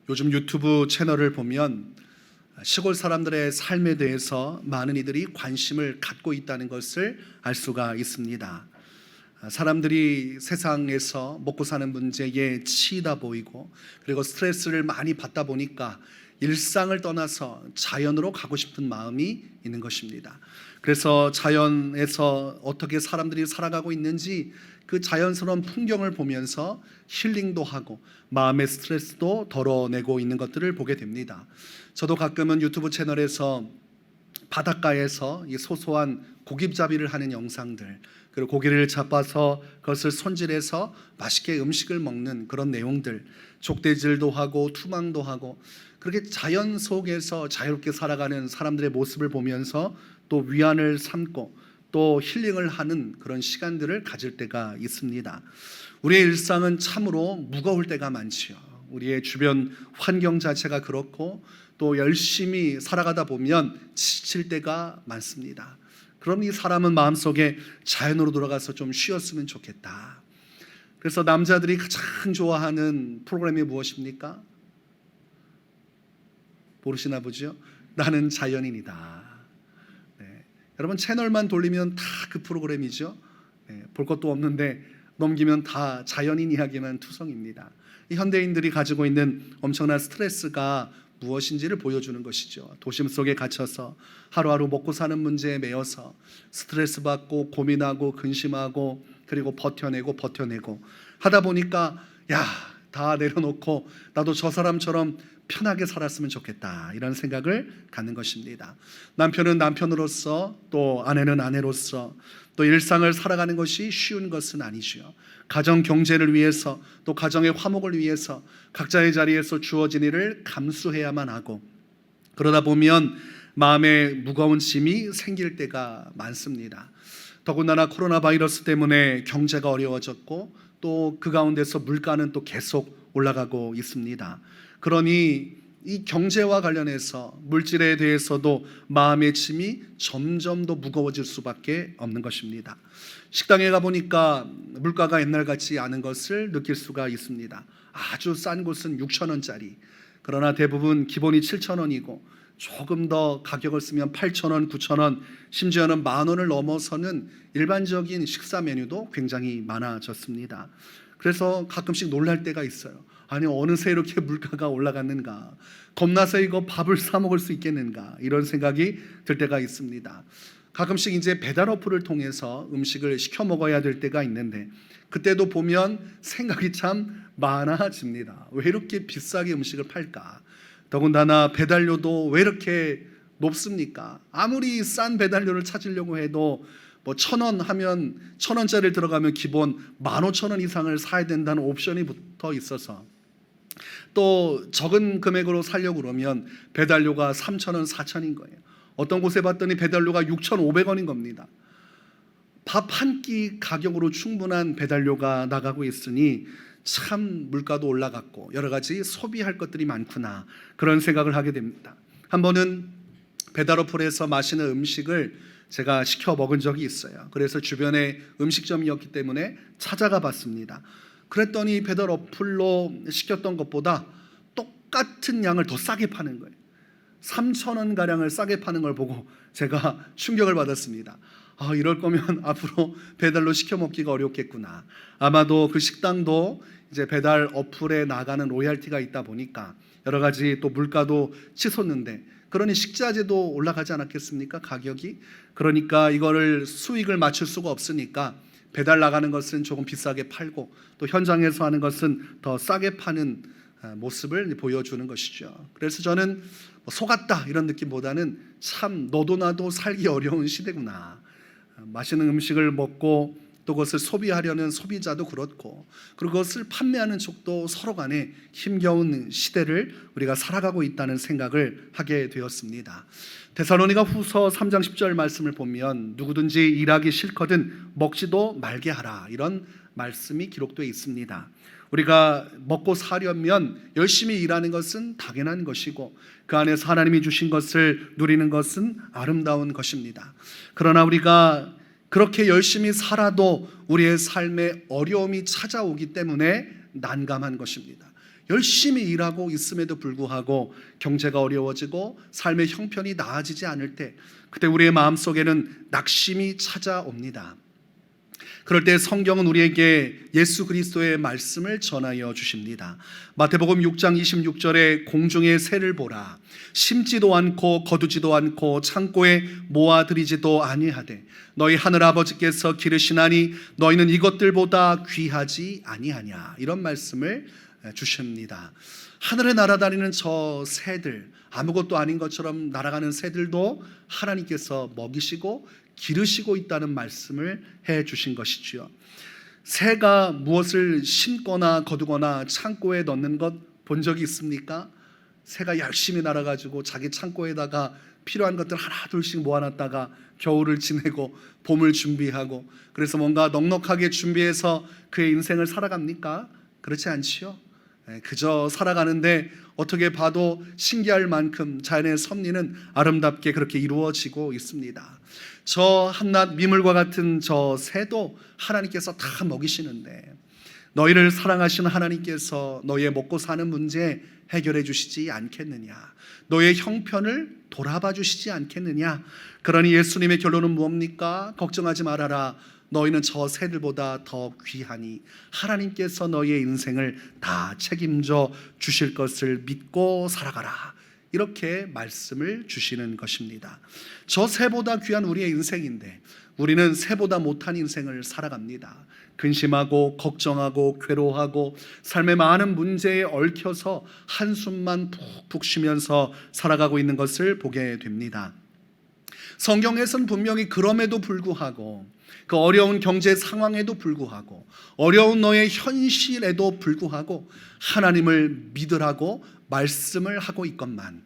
요즘 유튜브 채널을 보면 시골 사람들의 삶에 대해서 많은 이들이 관심을 갖고 있다는 것을 알 수가 있습니다. 사람들이 세상에서 먹고 사는 문제에 치이다 보이고, 그리고 스트레스를 많이 받다 보니까 일상을 떠나서 자연으로 가고 싶은 마음이 있는 것입니다. 그래서 자연에서 어떻게 사람들이 살아가고 있는지 그 자연스러운 풍경을 보면서 힐링도 하고 마음의 스트레스도 덜어내고 있는 것들을 보게 됩니다. 저도 가끔은 유튜브 채널에서 바닷가에서 이 소소한 고깃잡이를 하는 영상들, 그리고 고기를 잡아서 그것을 손질해서 맛있게 음식을 먹는 그런 내용들, 족대질도 하고 투망도 하고, 그렇게 자연 속에서 자유롭게 살아가는 사람들의 모습을 보면서 또 위안을 삼고 또 힐링을 하는 그런 시간들을 가질 때가 있습니다. 우리의 일상은 참으로 무거울 때가 많지요. 우리의 주변 환경 자체가 그렇고 또 열심히 살아가다 보면 지칠 때가 많습니다. 그럼 이 사람은 마음속에 자연으로 돌아가서 좀 쉬었으면 좋겠다. 그래서 남자들이 가장 좋아하는 프로그램이 무엇입니까? 모르시나 보죠? 나는 자연인이다. 네. 여러분 채널만 돌리면 다 그 프로그램이죠. 네. 볼 것도 없는데 넘기면 다 자연인 이야기만 투성입니다. 이 현대인들이 가지고 있는 엄청난 스트레스가 무엇인지를 보여주는 것이죠. 도심 속에 갇혀서 하루하루 먹고 사는 문제에 매여서 스트레스 받고 고민하고 근심하고 그리고 버텨내고 하다 보니까 다 내려놓고 나도 저 사람처럼 편하게 살았으면 좋겠다, 이런 생각을 갖는 것입니다. 남편은 남편으로서 또 아내는 아내로서 또 일상을 살아가는 것이 쉬운 것은 아니죠. 가정 경제를 위해서 또 가정의 화목을 위해서 각자의 자리에서 주어진 일을 감수해야만 하고, 그러다 보면 마음에 무거운 짐이 생길 때가 많습니다. 더군다나 코로나 바이러스 때문에 경제가 어려워졌고 또 그 가운데서 물가는 또 계속 올라가고 있습니다. 그러니 이 경제와 관련해서 물질에 대해서도 마음의 짐이 점점 더 무거워질 수밖에 없는 것입니다. 식당에 가보니까 물가가 옛날 같지 않은 것을 느낄 수가 있습니다. 아주 싼 곳은 6,000원짜리, 그러나 대부분 기본이 7,000원이고 조금 더 가격을 쓰면 8,000원, 9,000원, 심지어는 10,000원을 넘어서는 일반적인 식사 메뉴도 굉장히 많아졌습니다. 그래서 가끔씩 놀랄 때가 있어요. 아니, 어느새 이렇게 물가가 올라갔는가, 겁나서 이거 밥을 사 먹을 수 있겠는가, 이런 생각이 들 때가 있습니다. 가끔씩 이제 배달 어플을 통해서 음식을 시켜 먹어야 될 때가 있는데 그때도 보면 생각이 참 많아집니다. 왜 이렇게 비싸게 음식을 팔까? 더군다나 배달료도 왜 이렇게 높습니까? 아무리 싼 배달료를 찾으려고 해도 뭐 1,000원 하면 1,000원짜리 들어가면 기본 15,000원 이상을 사야 된다는 옵션이 붙어 있어서, 또 적은 금액으로 사려고 그러면 배달료가 3,000원, 4,000원인 거예요. 어떤 곳에 봤더니 배달료가 6,500원인 겁니다. 밥 한 끼 가격으로 충분한 배달료가 나가고 있으니 참 물가도 올라갔고 여러 가지 소비할 것들이 많구나, 그런 생각을 하게 됩니다. 한 번은 배달 어플에서 맛있는 음식을 제가 시켜 먹은 적이 있어요. 그래서 주변에 음식점이었기 때문에 찾아가 봤습니다. 그랬더니 배달 어플로 시켰던 것보다 똑같은 양을 더 싸게 파는 거예요. 3,000원 가량을 싸게 파는 걸 보고 제가 충격을 받았습니다. 이럴 거면 앞으로 배달로 시켜 먹기가 어렵겠구나. 아마도 그 식당도 이제 배달 어플에 나가는 로얄티가 있다 보니까 여러 가지 또 물가도 치솟는데, 그러니 식자재도 올라가지 않았겠습니까? 가격이. 그러니까 이거를 수익을 맞출 수가 없으니까 배달 나가는 것은 조금 비싸게 팔고 또 현장에서 하는 것은 더 싸게 파는 모습을 보여주는 것이죠. 그래서 저는 속았다 이런 느낌보다는 참 너도 나도 살기 어려운 시대구나. 맛있는 음식을 먹고 또 그것을 소비하려는 소비자도 그렇고, 그리고 그것을 판매하는 쪽도 서로 간에 힘겨운 시대를 우리가 살아가고 있다는 생각을 하게 되었습니다. 데살로니가 후서 3장 10절 말씀을 보면 누구든지 일하기 싫거든 먹지도 말게 하라, 이런 말씀이 기록되어 있습니다. 우리가 먹고 사려면 열심히 일하는 것은 당연한 것이고 그 안에서 하나님이 주신 것을 누리는 것은 아름다운 것입니다. 그러나 우리가 그렇게 열심히 살아도 우리의 삶에 어려움이 찾아오기 때문에 난감한 것입니다. 열심히 일하고 있음에도 불구하고 경제가 어려워지고 삶의 형편이 나아지지 않을 때, 그때 우리의 마음속에는 낙심이 찾아옵니다. 그럴 때 성경은 우리에게 예수 그리스도의 말씀을 전하여 주십니다. 마태복음 6장 26절에 공중의 새를 보라. 심지도 않고 거두지도 않고 창고에 모아들이지도 아니하되 너희 하늘 아버지께서 기르시나니 너희는 이것들보다 귀하지 아니하냐. 이런 말씀을 주십니다. 하늘에 날아다니는 저 새들, 아무것도 아닌 것처럼 날아가는 새들도 하나님께서 먹이시고 기르시고 있다는 말씀을 해 주신 것이지요. 새가 무엇을 심거나 거두거나 창고에 넣는 것 본 적이 있습니까? 새가 열심히 날아가지고 자기 창고에다가 필요한 것들 하나 둘씩 모아놨다가 겨울을 지내고 봄을 준비하고, 그래서 뭔가 넉넉하게 준비해서 그의 인생을 살아갑니까? 그렇지 않지요. 그저 살아가는데 어떻게 봐도 신기할 만큼 자연의 섭리는 아름답게 그렇게 이루어지고 있습니다. 저 한낱 미물과 같은 저 새도 하나님께서 다 먹이시는데, 너희를 사랑하시는 하나님께서 너희의 먹고 사는 문제 해결해 주시지 않겠느냐, 너의 형편을 돌아봐 주시지 않겠느냐. 그러니 예수님의 결론은 무엇입니까? 걱정하지 말아라. 너희는 저 새들보다 더 귀하니 하나님께서 너희의 인생을 다 책임져 주실 것을 믿고 살아가라. 이렇게 말씀을 주시는 것입니다. 저 새보다 귀한 우리의 인생인데 우리는 새보다 못한 인생을 살아갑니다. 근심하고 걱정하고 괴로워하고 삶의 많은 문제에 얽혀서 한숨만 푹푹 쉬면서 살아가고 있는 것을 보게 됩니다. 성경에서는 분명히 그럼에도 불구하고, 그 어려운 경제 상황에도 불구하고, 어려운 너의 현실에도 불구하고 하나님을 믿으라고 말씀을 하고 있건만,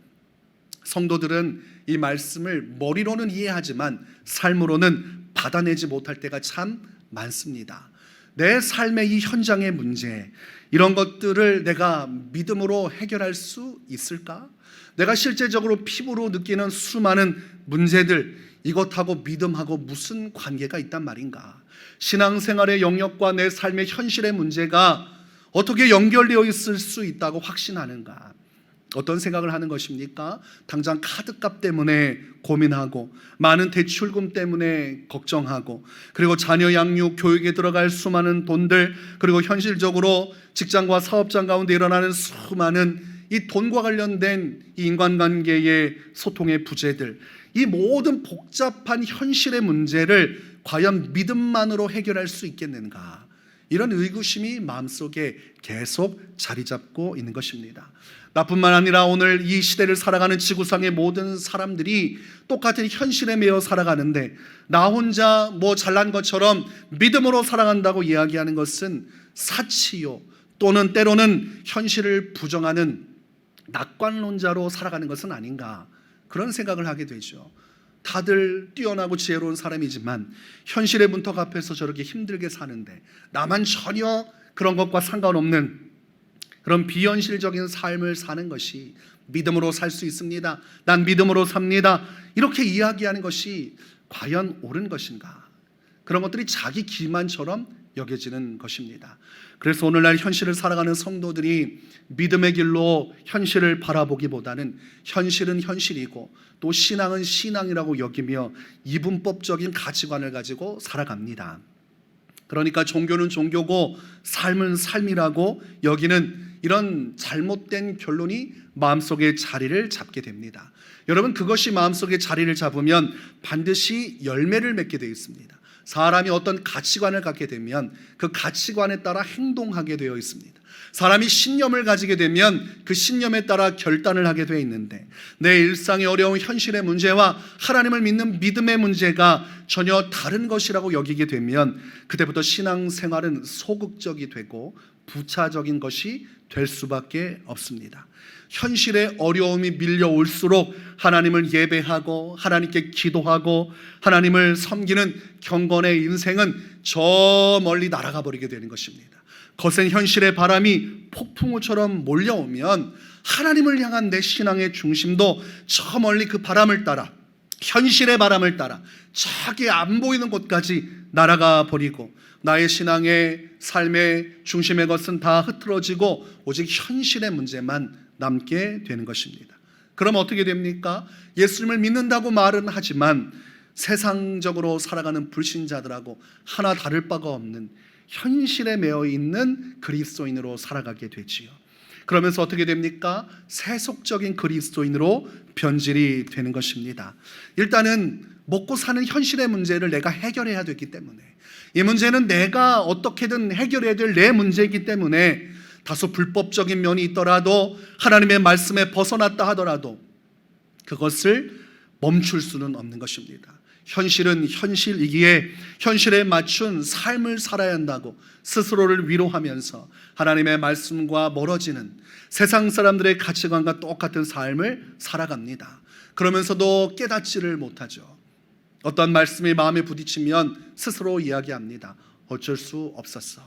성도들은 이 말씀을 머리로는 이해하지만 삶으로는 받아내지 못할 때가 참 많습니다. 내 삶의 이 현장의 문제, 이런 것들을 내가 믿음으로 해결할 수 있을까? 내가 실제적으로 피부로 느끼는 수많은 문제들, 이것하고 믿음하고 무슨 관계가 있단 말인가? 신앙생활의 영역과 내 삶의 현실의 문제가 어떻게 연결되어 있을 수 있다고 확신하는가? 어떤 생각을 하는 것입니까? 당장 카드값 때문에 고민하고, 많은 대출금 때문에 걱정하고, 그리고 자녀 양육, 교육에 들어갈 수많은 돈들, 그리고 현실적으로 직장과 사업장 가운데 일어나는 수많은 이 돈과 관련된 이 인간관계의 소통의 부재들, 이 모든 복잡한 현실의 문제를 과연 믿음만으로 해결할 수 있겠는가? 이런 의구심이 마음속에 계속 자리 잡고 있는 것입니다. 나뿐만 아니라 오늘 이 시대를 살아가는 지구상의 모든 사람들이 똑같은 현실에 매여 살아가는데, 나 혼자 뭐 잘난 것처럼 믿음으로 살아간다고 이야기하는 것은 사치요, 또는 때로는 현실을 부정하는 낙관론자로 살아가는 것은 아닌가, 그런 생각을 하게 되죠. 다들 뛰어나고 지혜로운 사람이지만 현실의 문턱 앞에서 저렇게 힘들게 사는데, 나만 전혀 그런 것과 상관없는 그런 비현실적인 삶을 사는 것이 믿음으로 살 수 있습니다, 난 믿음으로 삽니다, 이렇게 이야기하는 것이 과연 옳은 것인가? 그런 것들이 자기 기만처럼 여겨지는 것입니다. 그래서 오늘날 현실을 살아가는 성도들이 믿음의 길로 현실을 바라보기보다는 현실은 현실이고 또 신앙은 신앙이라고 여기며 이분법적인 가치관을 가지고 살아갑니다. 그러니까 종교는 종교고 삶은 삶이라고 여기는 이런 잘못된 결론이 마음속에 자리를 잡게 됩니다. 여러분, 그것이 마음속에 자리를 잡으면 반드시 열매를 맺게 되어 있습니다. 사람이 어떤 가치관을 갖게 되면 그 가치관에 따라 행동하게 되어 있습니다. 사람이 신념을 가지게 되면 그 신념에 따라 결단을 하게 되어 있는데, 내 일상의 어려운 현실의 문제와 하나님을 믿는 믿음의 문제가 전혀 다른 것이라고 여기게 되면 그때부터 신앙생활은 소극적이 되고 부차적인 것이 될 수밖에 없습니다. 현실의 어려움이 밀려올수록 하나님을 예배하고 하나님께 기도하고 하나님을 섬기는 경건의 인생은 저 멀리 날아가 버리게 되는 것입니다. 거센 현실의 바람이 폭풍우처럼 몰려오면 하나님을 향한 내 신앙의 중심도 저 멀리 그 바람을 따라 현실의 바람을 따라 저기 안 보이는 곳까지 날아가 버리고 나의 신앙의 삶의 중심의 것은 다 흐트러지고 오직 현실의 문제만 남게 되는 것입니다. 그럼 어떻게 됩니까? 예수님을 믿는다고 말은 하지만 세상적으로 살아가는 불신자들하고 하나 다를 바가 없는 현실에 매여 있는 그리스도인으로 살아가게 되지요. 그러면서 어떻게 됩니까? 세속적인 그리스도인으로 변질이 되는 것입니다. 일단은 먹고 사는 현실의 문제를 내가 해결해야 되기 때문에, 이 문제는 내가 어떻게든 해결해야 될 내 문제이기 때문에 다소 불법적인 면이 있더라도, 하나님의 말씀에 벗어났다 하더라도 그것을 멈출 수는 없는 것입니다. 현실은 현실이기에 현실에 맞춘 삶을 살아야 한다고 스스로를 위로하면서 하나님의 말씀과 멀어지는 세상 사람들의 가치관과 똑같은 삶을 살아갑니다. 그러면서도 깨닫지를 못하죠. 어떤 말씀이 마음에 부딪히면 스스로 이야기합니다. 어쩔 수 없었어.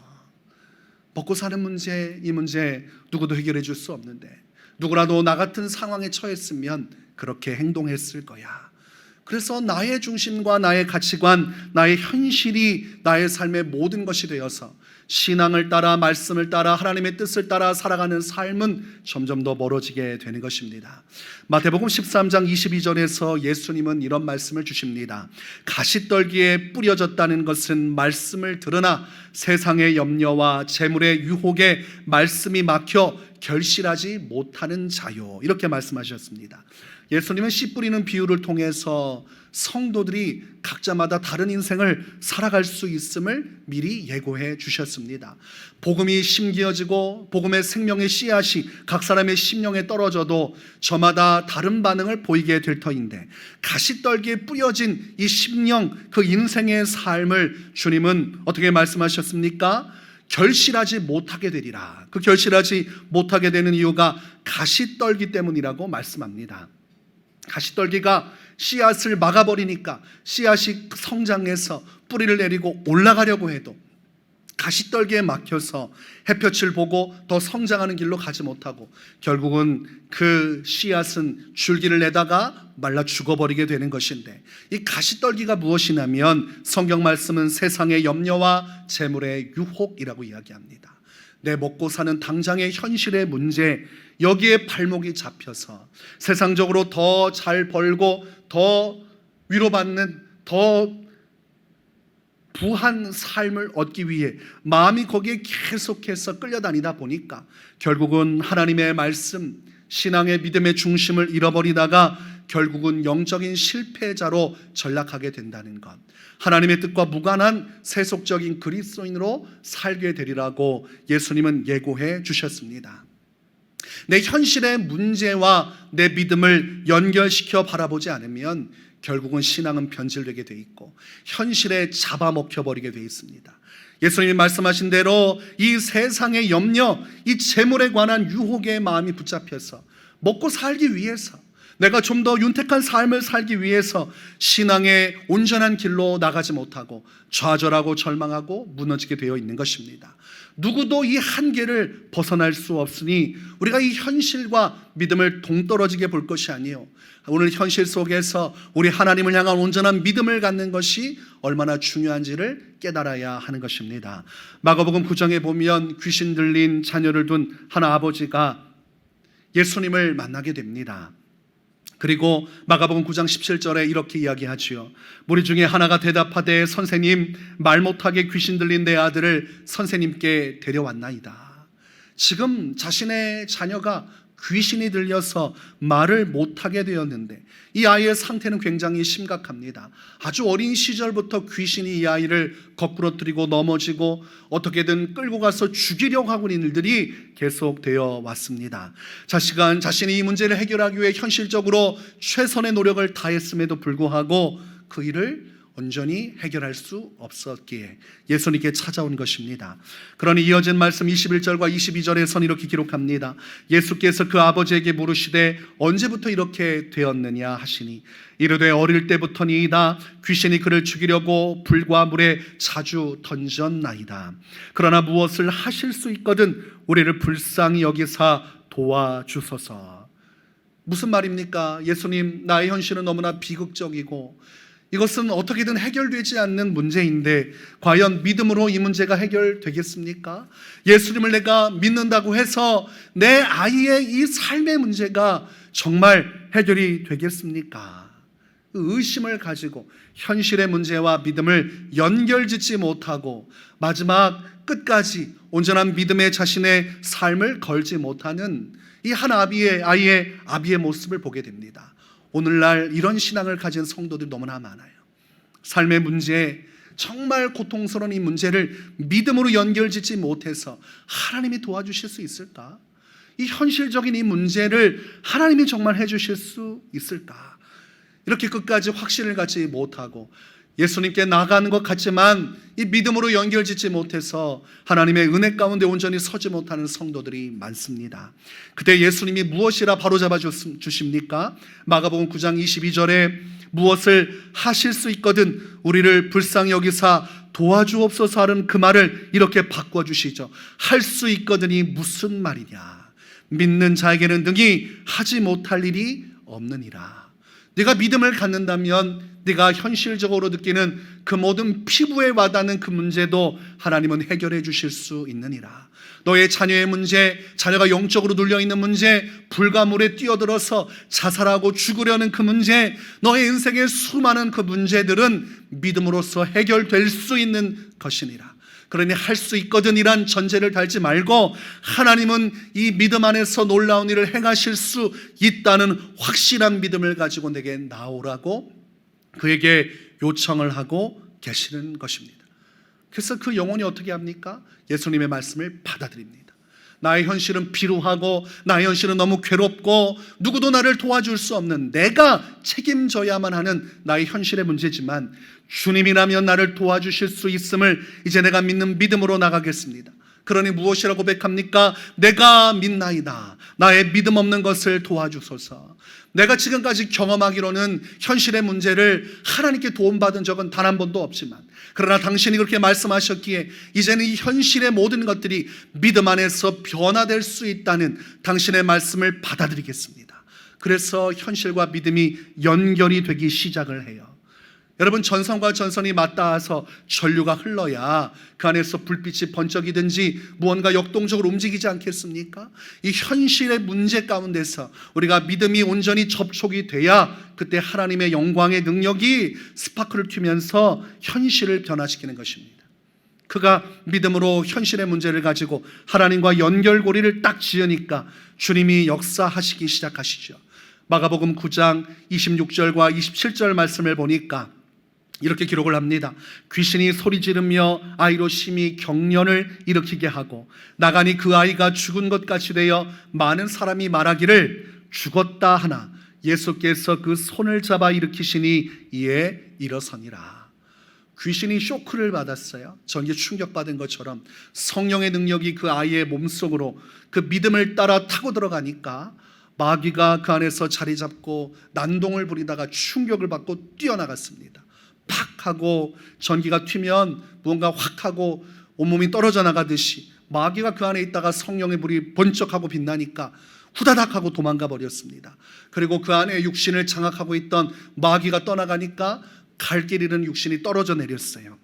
먹고 사는 문제, 이 문제 누구도 해결해 줄 수 없는데 누구라도 나 같은 상황에 처했으면 그렇게 행동했을 거야. 그래서 나의 중심과 나의 가치관, 나의 현실이 나의 삶의 모든 것이 되어서 신앙을 따라, 말씀을 따라, 하나님의 뜻을 따라 살아가는 삶은 점점 더 멀어지게 되는 것입니다. 마태복음 13장 22절에서 예수님은 이런 말씀을 주십니다. 가시떨기에 뿌려졌다는 것은 말씀을 들으나 세상의 염려와 재물의 유혹에 말씀이 막혀 결실하지 못하는 자요, 이렇게 말씀하셨습니다. 예수님은 씨 뿌리는 비유를 통해서 성도들이 각자마다 다른 인생을 살아갈 수 있음을 미리 예고해 주셨습니다. 복음이 심기어지고 복음의 생명의 씨앗이 각 사람의 심령에 떨어져도 저마다 다른 반응을 보이게 될 터인데, 가시떨기에 뿌려진 이 심령, 그 인생의 삶을 주님은 어떻게 말씀하셨습니까? 결실하지 못하게 되리라. 그 결실하지 못하게 되는 이유가 가시떨기 때문이라고 말씀합니다. 가시떨기가 씨앗을 막아버리니까 씨앗이 성장해서 뿌리를 내리고 올라가려고 해도 가시떨기에 막혀서 햇볕을 보고 더 성장하는 길로 가지 못하고 결국은 그 씨앗은 줄기를 내다가 말라 죽어버리게 되는 것인데, 이 가시떨기가 무엇이냐면 성경 말씀은 세상의 염려와 재물의 유혹이라고 이야기합니다. 내 먹고 사는 당장의 현실의 문제, 여기에 발목이 잡혀서 세상적으로 더 잘 벌고 더 위로받는, 더 부한 삶을 얻기 위해 마음이 거기에 계속해서 끌려다니다 보니까 결국은 하나님의 말씀, 신앙의 믿음의 중심을 잃어버리다가 결국은 영적인 실패자로 전락하게 된다는 것, 하나님의 뜻과 무관한 세속적인 그리스도인으로 살게 되리라고 예수님은 예고해 주셨습니다. 내 현실의 문제와 내 믿음을 연결시켜 바라보지 않으면 결국은 신앙은 변질되게 돼 있고 현실에 잡아먹혀 버리게 돼 있습니다. 예수님이 말씀하신 대로 이 세상의 염려, 이 재물에 관한 유혹에 마음이 붙잡혀서 먹고 살기 위해서, 내가 좀 더 윤택한 삶을 살기 위해서 신앙의 온전한 길로 나가지 못하고 좌절하고 절망하고 무너지게 되어 있는 것입니다. 누구도 이 한계를 벗어날 수 없으니 우리가 이 현실과 믿음을 동떨어지게 볼 것이 아니에요. 오늘 현실 속에서 우리 하나님을 향한 온전한 믿음을 갖는 것이 얼마나 중요한지를 깨달아야 하는 것입니다. 마가복음 9장에 보면 귀신 들린 자녀를 둔 한 아버지가 예수님을 만나게 됩니다. 그리고 마가복음 9장 17절에 이렇게 이야기하지요. 무리 중에 하나가 대답하되 선생님, 말 못하게 귀신 들린 내 아들을 선생님께 데려왔나이다. 지금 자신의 자녀가 귀신이 들려서 말을 못하게 되었는데 이 아이의 상태는 굉장히 심각합니다. 아주 어린 시절부터 귀신이 이 아이를 거꾸러뜨리고 넘어지고 어떻게든 끌고 가서 죽이려고 하고 있는 일들이 계속되어 왔습니다. 자신이 이 문제를 해결하기 위해 현실적으로 최선의 노력을 다했음에도 불구하고 그 일을 온전히 해결할 수 없었기에 예수님께 찾아온 것입니다. 그러니 이어진 말씀 21절과 22절에선 이렇게 기록합니다. 예수께서 그 아버지에게 물으시되 언제부터 이렇게 되었느냐 하시니 이르되 어릴 때부터니이다. 귀신이 그를 죽이려고 불과 물에 자주 던졌나이다. 그러나 무엇을 하실 수 있거든 우리를 불쌍히 여기사 도와주소서. 무슨 말입니까? 예수님, 나의 현실은 너무나 비극적이고 이것은 어떻게든 해결되지 않는 문제인데 과연 믿음으로 이 문제가 해결되겠습니까? 예수님을 내가 믿는다고 해서 내 아이의 이 삶의 문제가 정말 해결이 되겠습니까? 의심을 가지고 현실의 문제와 믿음을 연결짓지 못하고 마지막 끝까지 온전한 믿음의 자신의 삶을 걸지 못하는 이 한 아이의 모습을 보게 됩니다. 오늘날 이런 신앙을 가진 성도들이 너무나 많아요. 삶의 문제, 정말 고통스러운 이 문제를 믿음으로 연결짓지 못해서 하나님이 도와주실 수 있을까? 이 현실적인 이 문제를 하나님이 정말 해주실 수 있을까? 이렇게 끝까지 확신을 갖지 못하고 예수님께 나가는 것 같지만 이 믿음으로 연결짓지 못해서 하나님의 은혜 가운데 온전히 서지 못하는 성도들이 많습니다. 그때 예수님이 무엇이라 바로잡아 주십니까? 마가복음 9장 22절에 무엇을 하실 수 있거든 우리를 불쌍히 여기사 도와주옵소서 하는 그 말을 이렇게 바꿔주시죠. 할 수 있거든이 무슨 말이냐? 믿는 자에게는 능히 하지 못할 일이 없느니라. 네가 믿음을 갖는다면 네가 현실적으로 느끼는 그 모든 피부에 와닿는 그 문제도 하나님은 해결해 주실 수 있느니라. 너의 자녀의 문제, 자녀가 영적으로 눌려있는 문제, 불가물에 뛰어들어서 자살하고 죽으려는 그 문제, 너의 인생의 수많은 그 문제들은 믿음으로써 해결될 수 있는 것이니라. 그러니 할 수 있거든이란 전제를 달지 말고 하나님은 이 믿음 안에서 놀라운 일을 행하실 수 있다는 확실한 믿음을 가지고 내게 나오라고 그에게 요청을 하고 계시는 것입니다. 그래서 그 영혼이 어떻게 합니까? 예수님의 말씀을 받아들입니다. 나의 현실은 비루하고 나의 현실은 너무 괴롭고 누구도 나를 도와줄 수 없는 내가 책임져야만 하는 나의 현실의 문제지만 주님이라면 나를 도와주실 수 있음을 이제 내가 믿는 믿음으로 나가겠습니다. 그러니 무엇이라고 고백합니까? 내가 믿나이다. 나의 믿음 없는 것을 도와주소서. 내가 지금까지 경험하기로는 현실의 문제를 하나님께 도움받은 적은 단 한 번도 없지만 그러나 당신이 그렇게 말씀하셨기에 이제는 이 현실의 모든 것들이 믿음 안에서 변화될 수 있다는 당신의 말씀을 받아들이겠습니다. 그래서 현실과 믿음이 연결이 되기 시작을 해요. 여러분, 전선과 전선이 맞닿아서 전류가 흘러야 그 안에서 불빛이 번쩍이든지 무언가 역동적으로 움직이지 않겠습니까? 이 현실의 문제 가운데서 우리가 믿음이 온전히 접촉이 돼야 그때 하나님의 영광의 능력이 스파크를 튀면서 현실을 변화시키는 것입니다. 그가 믿음으로 현실의 문제를 가지고 하나님과 연결고리를 딱 지으니까 주님이 역사하시기 시작하시죠. 마가복음 9장 26절과 27절 말씀을 보니까 이렇게 기록을 합니다. 귀신이 소리 지르며 아이로 심히 경련을 일으키게 하고 나가니 그 아이가 죽은 것 같이 되어 많은 사람이 말하기를 죽었다 하나 예수께서 그 손을 잡아 일으키시니 이에 일어서니라. 귀신이 쇼크를 받았어요. 전기 충격받은 것처럼 성령의 능력이 그 아이의 몸속으로 그 믿음을 따라 타고 들어가니까 마귀가 그 안에서 자리 잡고 난동을 부리다가 충격을 받고 뛰어나갔습니다. 팍 하고 전기가 튀면 무언가 확 하고 온몸이 떨어져 나가듯이 마귀가 그 안에 있다가 성령의 불이 번쩍하고 빛나니까 후다닥 하고 도망가 버렸습니다. 그리고 그 안에 육신을 장악하고 있던 마귀가 떠나가니까 갈 길 잃은 육신이 떨어져 내렸어요.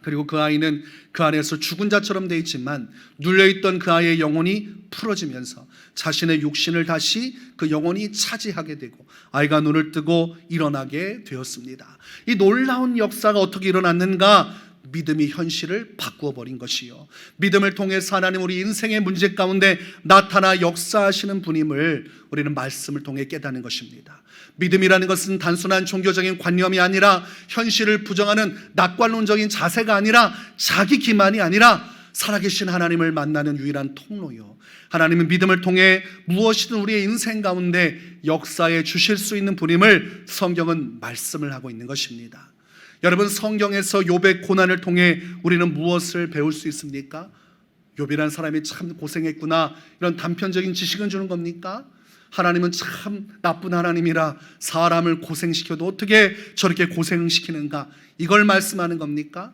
그리고 그 아이는 그 안에서 죽은 자처럼 되어 있지만 눌려있던 그 아이의 영혼이 풀어지면서 자신의 육신을 다시 그 영혼이 차지하게 되고 아이가 눈을 뜨고 일어나게 되었습니다. 이 놀라운 역사가 어떻게 일어났는가? 믿음이 현실을 바꾸어 버린 것이요, 믿음을 통해서 하나님 우리 인생의 문제 가운데 나타나 역사하시는 분임을 우리는 말씀을 통해 깨닫는 것입니다. 믿음이라는 것은 단순한 종교적인 관념이 아니라 현실을 부정하는 낙관론적인 자세가 아니라 자기 기만이 아니라 살아계신 하나님을 만나는 유일한 통로요, 하나님은 믿음을 통해 무엇이든 우리의 인생 가운데 역사해 주실 수 있는 분임을 성경은 말씀을 하고 있는 것입니다. 여러분, 성경에서 욥의 고난을 통해 우리는 무엇을 배울 수 있습니까? 욥이라는 사람이 참 고생했구나, 이런 단편적인 지식은 주는 겁니까? 하나님은 참 나쁜 하나님이라 사람을 고생시켜도 어떻게 저렇게 고생시키는가, 이걸 말씀하는 겁니까?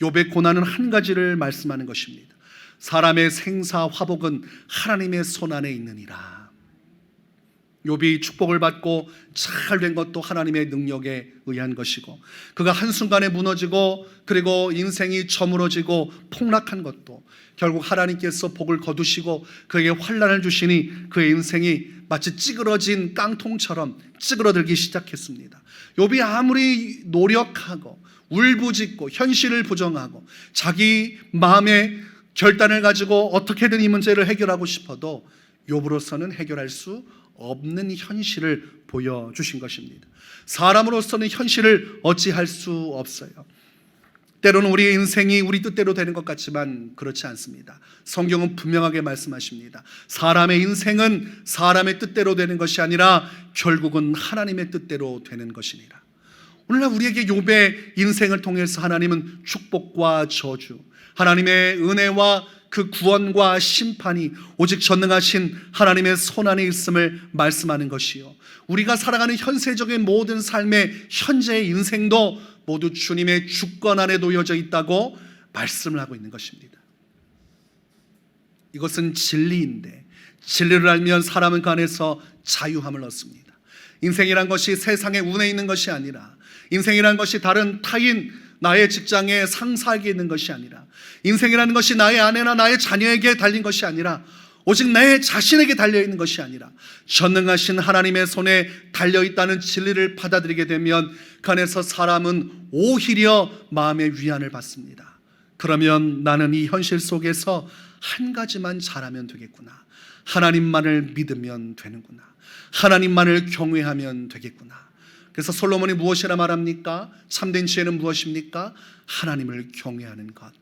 욥의 고난은 한 가지를 말씀하는 것입니다. 사람의 생사 화복은 하나님의 손 안에 있느니라. 욥이 축복을 받고 잘 된 것도 하나님의 능력에 의한 것이고, 그가 한순간에 무너지고 그리고 인생이 저물어지고 폭락한 것도 결국 하나님께서 복을 거두시고 그에게 환난을 주시니 그의 인생이 마치 찌그러진 깡통처럼 찌그러들기 시작했습니다. 욥이 아무리 노력하고 울부짖고 현실을 부정하고 자기 마음의 결단을 가지고 어떻게든 이 문제를 해결하고 싶어도 욥으로서는 해결할 수 없는 현실을 보여주신 것입니다. 사람으로서는 현실을 어찌할 수 없어요. 때로는 우리의 인생이 우리 뜻대로 되는 것 같지만 그렇지 않습니다. 성경은 분명하게 말씀하십니다. 사람의 인생은 사람의 뜻대로 되는 것이 아니라 결국은 하나님의 뜻대로 되는 것이니라. 오늘날 우리에게 욥의 인생을 통해서 하나님은 축복과 저주, 하나님의 은혜와 그 구원과 심판이 오직 전능하신 하나님의 손안에 있음을 말씀하는 것이요, 우리가 살아가는 현세적인 모든 삶의 현재의 인생도 모두 주님의 주권 안에 놓여져 있다고 말씀을 하고 있는 것입니다. 이것은 진리인데, 진리를 알면 사람은 그 안에서 자유함을 얻습니다. 인생이란 것이 세상의 운에 있는 것이 아니라, 인생이란 것이 다른 타인 나의 직장의 상사에게 있는 것이 아니라, 인생이라는 것이 나의 아내나 나의 자녀에게 달린 것이 아니라, 오직 내 자신에게 달려있는 것이 아니라 전능하신 하나님의 손에 달려있다는 진리를 받아들이게 되면 그 안에서 사람은 오히려 마음의 위안을 받습니다. 그러면 나는 이 현실 속에서 한 가지만 잘하면 되겠구나, 하나님만을 믿으면 되는구나, 하나님만을 경외하면 되겠구나. 그래서 솔로몬이 무엇이라 말합니까? 참된 지혜는 무엇입니까? 하나님을 경외하는 것.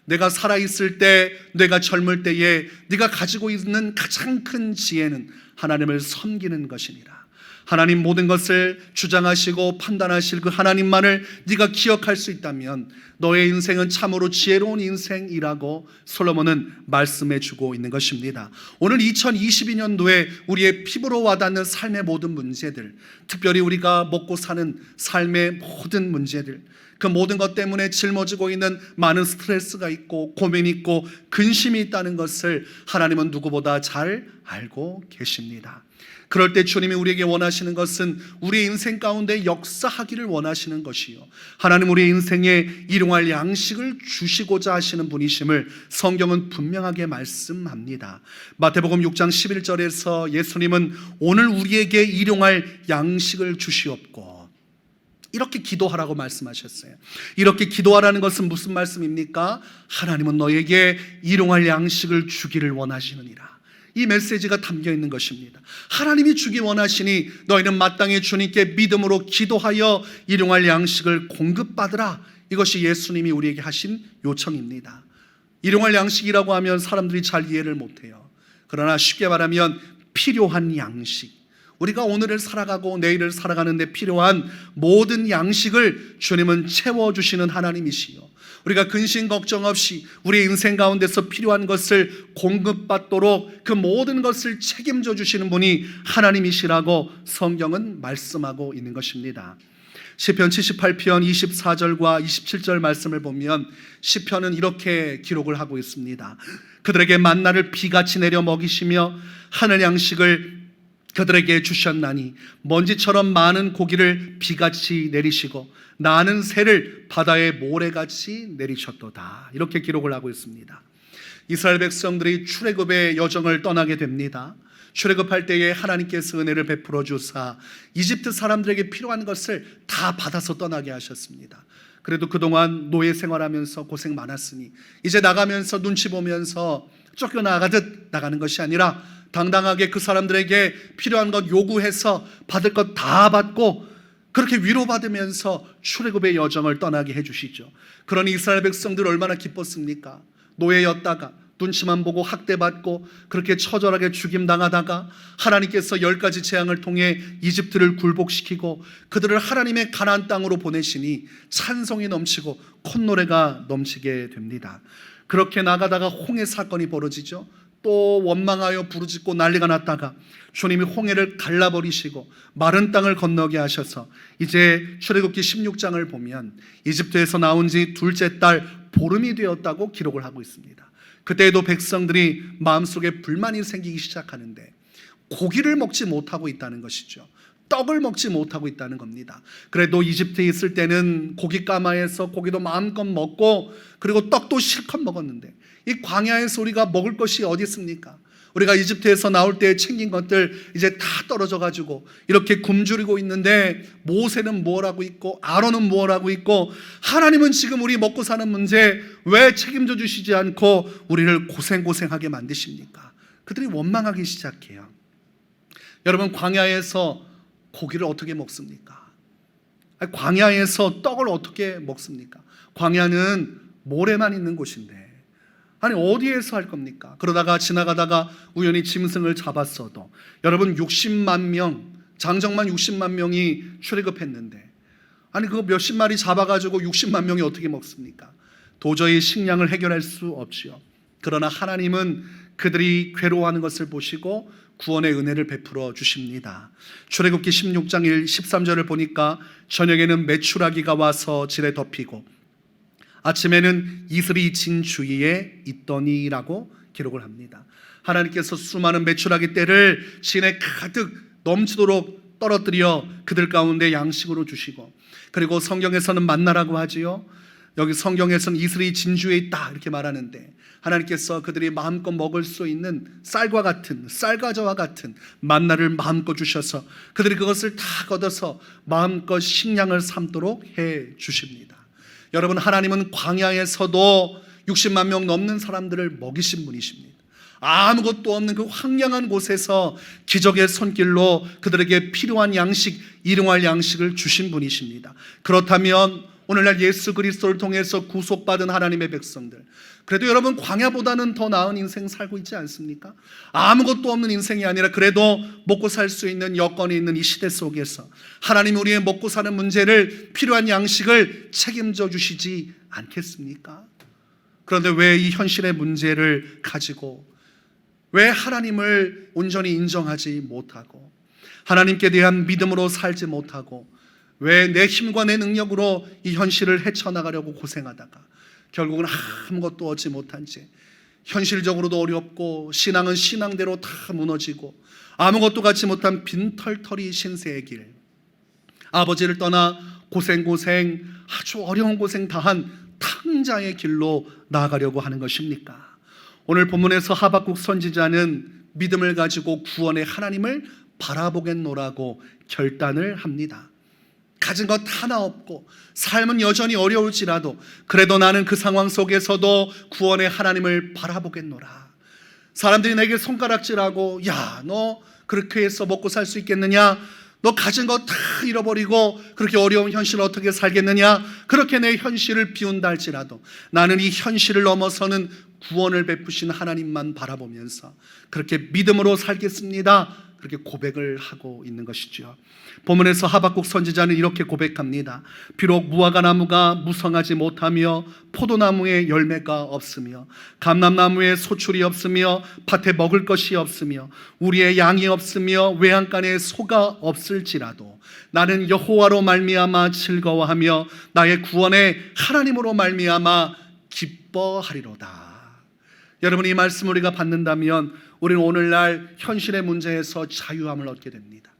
내가 살아있을 때, 내가 젊을 때에 네가 가지고 있는 가장 큰 지혜는 하나님을 섬기는 것이니라. 하나님 모든 것을 주장하시고 판단하실 그 하나님만을 네가 기억할 수 있다면 너의 인생은 참으로 지혜로운 인생이라고 솔로몬은 말씀해 주고 있는 것입니다. 오늘 2022년도에 우리의 피부로 와닿는 삶의 모든 문제들, 특별히 우리가 먹고 사는 삶의 모든 문제들, 그 모든 것 때문에 짊어지고 있는 많은 스트레스가 있고 고민이 있고 근심이 있다는 것을 하나님은 누구보다 잘 알고 계십니다. 그럴 때 주님이 우리에게 원하시는 것은 우리 인생 가운데 역사하기를 원하시는 것이요, 하나님 우리의 인생에 일용할 양식을 주시고자 하시는 분이심을 성경은 분명하게 말씀합니다. 마태복음 6장 11절에서 예수님은 오늘 우리에게 일용할 양식을 주시옵고 이렇게 기도하라고 말씀하셨어요. 이렇게 기도하라는 것은 무슨 말씀입니까? 하나님은 너에게 일용할 양식을 주기를 원하시느니라. 이 메시지가 담겨 있는 것입니다. 하나님이 주기 원하시니 너희는 마땅히 주님께 믿음으로 기도하여 일용할 양식을 공급받으라. 이것이 예수님이 우리에게 하신 요청입니다. 일용할 양식이라고 하면 사람들이 잘 이해를 못해요. 그러나 쉽게 말하면 필요한 양식, 우리가 오늘을 살아가고 내일을 살아가는 데 필요한 모든 양식을 주님은 채워주시는 하나님이시요, 우리가 근심 걱정 없이 우리 인생 가운데서 필요한 것을 공급받도록 그 모든 것을 책임져 주시는 분이 하나님이시라고 성경은 말씀하고 있는 것입니다. 시편 78편 24절과 27절 말씀을 보면 시편은 이렇게 기록을 하고 있습니다. 그들에게 만나를 비같이 내려 먹이시며 하늘 양식을 그들에게 주셨나니 먼지처럼 많은 고기를 비같이 내리시고 나는 새를 바다의 모래같이 내리셨도다. 이렇게 기록을 하고 있습니다. 이스라엘 백성들이 출애굽의 여정을 떠나게 됩니다. 출애굽할 때에 하나님께서 은혜를 베풀어 주사 이집트 사람들에게 필요한 것을 다 받아서 떠나게 하셨습니다. 그래도 그동안 노예 생활하면서 고생 많았으니 이제 나가면서 눈치 보면서 쫓겨나가듯 나가는 것이 아니라 당당하게 그 사람들에게 필요한 것 요구해서 받을 것 다 받고 그렇게 위로받으면서 출애굽의 여정을 떠나게 해주시죠. 그러니 이스라엘 백성들 얼마나 기뻤습니까? 노예였다가 눈치만 보고 학대받고 그렇게 처절하게 죽임당하다가 하나님께서 10가지 재앙을 통해 이집트를 굴복시키고 그들을 하나님의 가나안 땅으로 보내시니 찬송이 넘치고 콧노래가 넘치게 됩니다. 그렇게 나가다가 홍해 사건이 벌어지죠. 또 원망하여 부르짖고 난리가 났다가 주님이 홍해를 갈라버리시고 마른 땅을 건너게 하셔서 이제 출애굽기 16장을 보면 이집트에서 나온 지 둘째 달 보름이 되었다고 기록을 하고 있습니다. 그때에도 백성들이 마음속에 불만이 생기기 시작하는데 고기를 먹지 못하고 있다는 것이죠. 떡을 먹지 못하고 있다는 겁니다. 그래도 이집트에 있을 때는 고기 까마에서 고기도 마음껏 먹고 그리고 떡도 실컷 먹었는데 이 광야에서 우리가 먹을 것이 어디 있습니까? 우리가 이집트에서 나올 때 챙긴 것들 이제 다 떨어져 가지고 이렇게 굶주리고 있는데 모세는 뭘 하고 있고 아론은 뭘 하고 있고 하나님은 지금 우리 먹고 사는 문제 왜 책임져 주시지 않고 우리를 고생하게 만드십니까? 그들이 원망하기 시작해요. 여러분, 광야에서 고기를 어떻게 먹습니까? 광야에서 떡을 어떻게 먹습니까? 광야는 모래만 있는 곳인데 아니 어디에서 할 겁니까? 그러다가 지나가다가 우연히 짐승을 잡았어도 여러분 60만 명, 장정만 60만 명이 출애굽했는데 아니 그거 몇십 마리 잡아가지고 60만 명이 어떻게 먹습니까? 도저히 식량을 해결할 수 없지요. 그러나 하나님은 그들이 괴로워하는 것을 보시고 구원의 은혜를 베풀어 주십니다. 출애굽기 16장 13절을 보니까 저녁에는 메추라기가 와서 질에 덮이고 아침에는 이슬이 진 주위에 있더니라고 기록을 합니다. 하나님께서 수많은 메추라기 떼를 진에 가득 넘치도록 떨어뜨려 그들 가운데 양식으로 주시고 그리고 성경에서는 만나라고 하지요. 여기 성경에서는 이슬이 진주에 있다 이렇게 말하는데 하나님께서 그들이 마음껏 먹을 수 있는 쌀과 같은 쌀과자와 같은 만나를 마음껏 주셔서 그들이 그것을 다 걷어서 마음껏 식량을 삼도록 해 주십니다. 여러분, 하나님은 광야에서도 60만 명 넘는 사람들을 먹이신 분이십니다. 아무것도 없는 그 황량한 곳에서 기적의 손길로 그들에게 필요한 양식, 일용할 양식을 주신 분이십니다. 그렇다면 오늘날 예수 그리스도를 통해서 구속받은 하나님의 백성들, 그래도 여러분 광야보다는 더 나은 인생 살고 있지 않습니까? 아무것도 없는 인생이 아니라 그래도 먹고 살 수 있는 여건이 있는 이 시대 속에서 하나님이 우리의 먹고 사는 문제를 필요한 양식을 책임져 주시지 않겠습니까? 그런데 왜 이 현실의 문제를 가지고 왜 하나님을 온전히 인정하지 못하고 하나님께 대한 믿음으로 살지 못하고 왜 내 힘과 내 능력으로 이 현실을 헤쳐나가려고 고생하다가 결국은 아무것도 얻지 못한 채 현실적으로도 어렵고 신앙은 신앙대로 다 무너지고 아무것도 갖지 못한 빈털터리 신세의 길, 아버지를 떠나 고생 아주 어려운 고생 다한 탕자의 길로 나아가려고 하는 것입니까? 오늘 본문에서 하박국 선지자는 믿음을 가지고 구원의 하나님을 바라보겠노라고 결단을 합니다. 가진 것 하나 없고 삶은 여전히 어려울지라도 그래도 나는 그 상황 속에서도 구원의 하나님을 바라보겠노라. 사람들이 내게 손가락질하고 야, 너 그렇게 해서 먹고 살 수 있겠느냐? 너 가진 거 다 잃어버리고 그렇게 어려운 현실을 어떻게 살겠느냐? 그렇게 내 현실을 비운다 할지라도 나는 이 현실을 넘어서는 구원을 베푸신 하나님만 바라보면서 그렇게 믿음으로 살겠습니다. 그렇게 고백을 하고 있는 것이죠. 본문에서 하박국 선지자는 이렇게 고백합니다. 비록 무화과 나무가 무성하지 못하며 포도나무에 열매가 없으며 감람나무에 소출이 없으며 밭에 먹을 것이 없으며 우리의 양이 없으며 외양간에 소가 없을지라도 나는 여호와로 말미암아 즐거워하며 나의 구원의 하나님으로 말미암아 기뻐하리로다. 여러분, 이 말씀을 우리가 받는다면 우리는 오늘날 현실의 문제에서 자유함을 얻게 됩니다.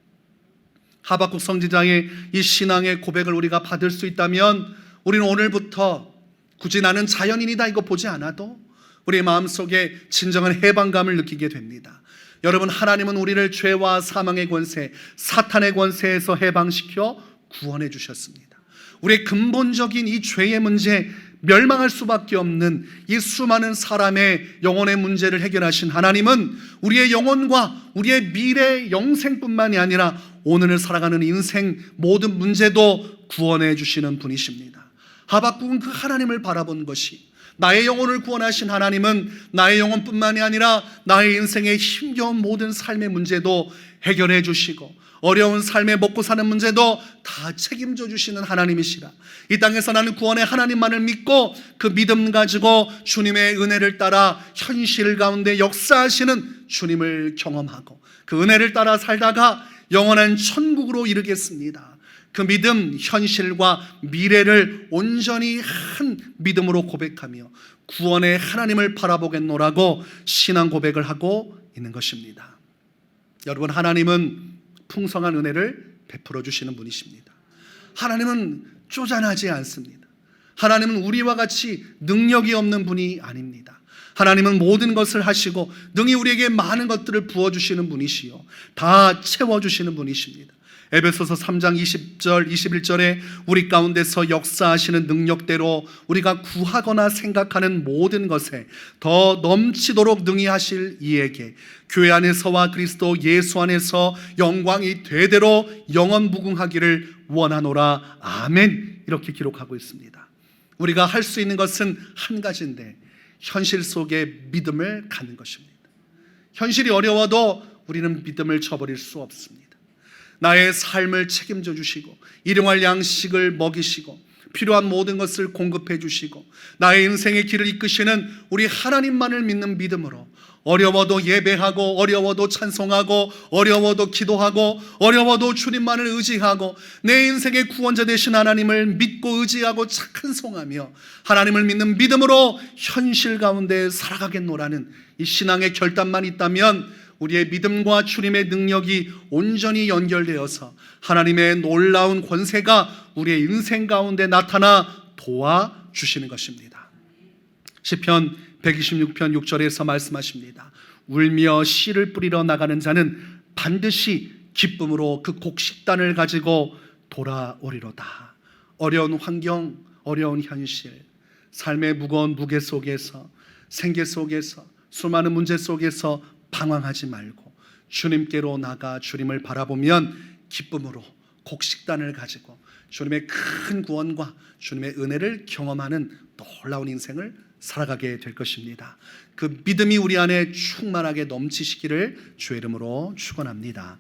하박국 선지자의 이 신앙의 고백을 우리가 받을 수 있다면 우리는 오늘부터 굳이 나는 자연인이다 이거 보지 않아도 우리의 마음속에 진정한 해방감을 느끼게 됩니다. 여러분, 하나님은 우리를 죄와 사망의 권세, 사탄의 권세에서 해방시켜 구원해 주셨습니다. 우리의 근본적인 이 죄의 문제, 멸망할 수밖에 없는 이 수많은 사람의 영혼의 문제를 해결하신 하나님은 우리의 영혼과 우리의 미래 영생뿐만이 아니라 오늘을 살아가는 인생 모든 문제도 구원해 주시는 분이십니다. 하박국은 그 하나님을 바라본 것이, 나의 영혼을 구원하신 하나님은 나의 영혼뿐만이 아니라 나의 인생의 힘겨운 모든 삶의 문제도 해결해 주시고 어려운 삶에 먹고 사는 문제도 다 책임져 주시는 하나님이시라. 이 땅에서 나는 구원의 하나님만을 믿고 그 믿음 가지고 주님의 은혜를 따라 현실 가운데 역사하시는 주님을 경험하고 그 은혜를 따라 살다가 영원한 천국으로 이르겠습니다. 그 믿음, 현실과 미래를 온전히 한 믿음으로 고백하며 구원의 하나님을 바라보겠노라고 신앙 고백을 하고 있는 것입니다. 여러분, 하나님은 풍성한 은혜를 베풀어 주시는 분이십니다. 하나님은 쪼잔하지 않습니다. 하나님은 우리와 같이 능력이 없는 분이 아닙니다. 하나님은 모든 것을 하시고 능히 우리에게 많은 것들을 부어주시는 분이시요 다 채워주시는 분이십니다. 에베소서 3장 20절 21절에 우리 가운데서 역사하시는 능력대로 우리가 구하거나 생각하는 모든 것에 더 넘치도록 능히 하실 이에게 교회 안에서와 그리스도 예수 안에서 영광이 되대로 영원무궁하기를 원하노라. 아멘. 이렇게 기록하고 있습니다. 우리가 할 수 있는 것은 한 가지인데 현실 속에 믿음을 갖는 것입니다. 현실이 어려워도 우리는 믿음을 저버릴 수 없습니다. 나의 삶을 책임져 주시고 일용할 양식을 먹이시고 필요한 모든 것을 공급해 주시고 나의 인생의 길을 이끄시는 우리 하나님만을 믿는 믿음으로 어려워도 예배하고 어려워도 찬송하고 어려워도 기도하고 어려워도 주님만을 의지하고 내 인생의 구원자 되신 하나님을 믿고 의지하고 찬송하며 하나님을 믿는 믿음으로 현실 가운데 살아가겠노라는 이 신앙의 결단만 있다면 우리의 믿음과 주님의 능력이 온전히 연결되어서 하나님의 놀라운 권세가 우리의 인생 가운데 나타나 도와주시는 것입니다. 시편 126편 6절에서 말씀하십니다. 울며 씨를 뿌리러 나가는 자는 반드시 기쁨으로 그 곡식단을 가지고 돌아오리로다. 어려운 환경, 어려운 현실, 삶의 무거운 무게 속에서, 생계 속에서, 수많은 문제 속에서 방황하지 말고 주님께로 나가 주님을 바라보면 기쁨으로 곡식단을 가지고 주님의 큰 구원과 주님의 은혜를 경험하는 놀라운 인생을 살아가게 될 것입니다. 그 믿음이 우리 안에 충만하게 넘치시기를 주의 이름으로 축원합니다.